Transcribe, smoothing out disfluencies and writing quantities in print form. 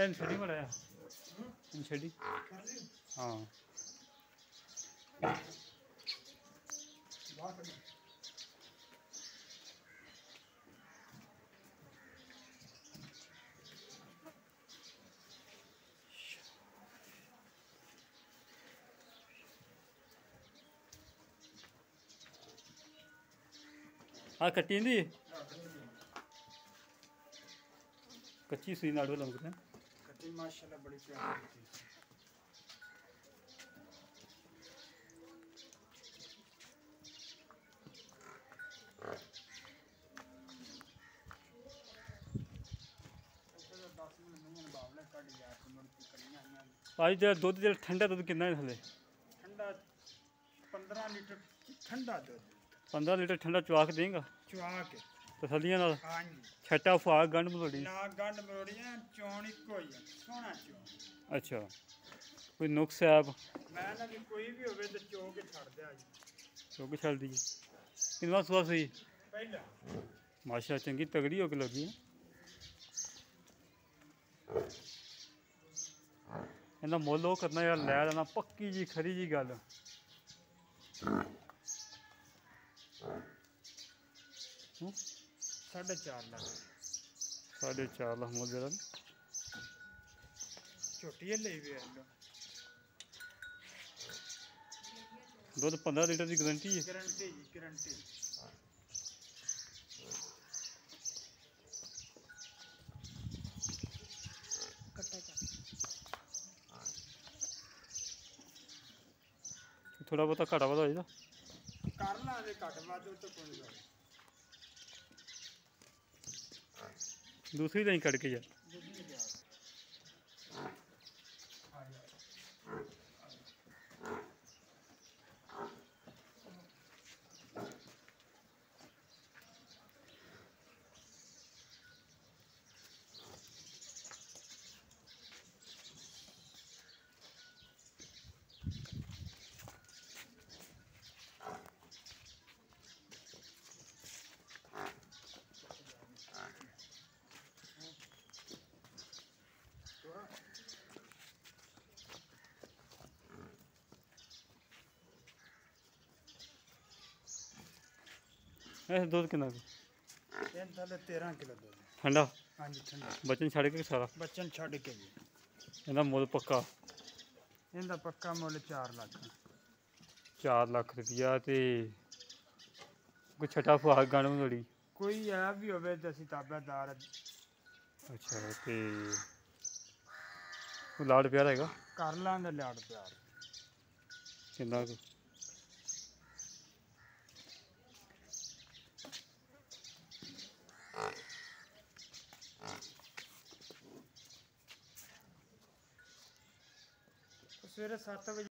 इन छड़ी मड़ा इन छड़ी हाँ हाँ कट्टी दी कच्ची सुई नाड़ वाला मुझे कच्ची माशाल्लाह बड़ी प्यारी थी। भाई जो दुध जो ठंडा दुध कितना है थले ठंडा 15 लीटर ठंडा दूध 15 लीटर ठंडा चुआ के देंगा चुआ के तसलियां नाल हाँ जी छट्टा फुआ गंढ मलोड़ी ना गंढ मरोड़ियां चौन इको ही है सोना चौन अच्छा कोई नुक्स है आप मैं ना कि कोई भी होवे तो चो के छड़ दे जी चौक छल दी कितना सुआ सही पहला माशा चंगी तगड़ी होके लगी है इन्ना मुल वो करना यार लै लेना पक्की जी खरी जी गल 4.5 लाख 4.5 लाख मुल जरा छोटी ले भी लो दुध 15 लीटर की गारंटी है गारंटी जी गारंटी थोड़ा बहुत घाटा वादा हो जाएगा कर ला दे घट वाद तो कोई गल दूसरी नहीं कट के यार ऐसे दूध कितना ये थले 13 किलो दूध ठंडा हाँ जी ठंडा बचन छड़ के सारा बच्चन छड़ के जी इहदा मुल पक्का इनका पक्का मुल 4 लाख 4 लाख रुपया ते कोई छठा फुआ गंढ मलोड़ी कोई है भी होवे तो असी ताबेदार अच्छा ते कोई लाड़ प्यार हैगा कर लांगे लाड़ प्यार किन्ना कुछ सवेरे 7 बजे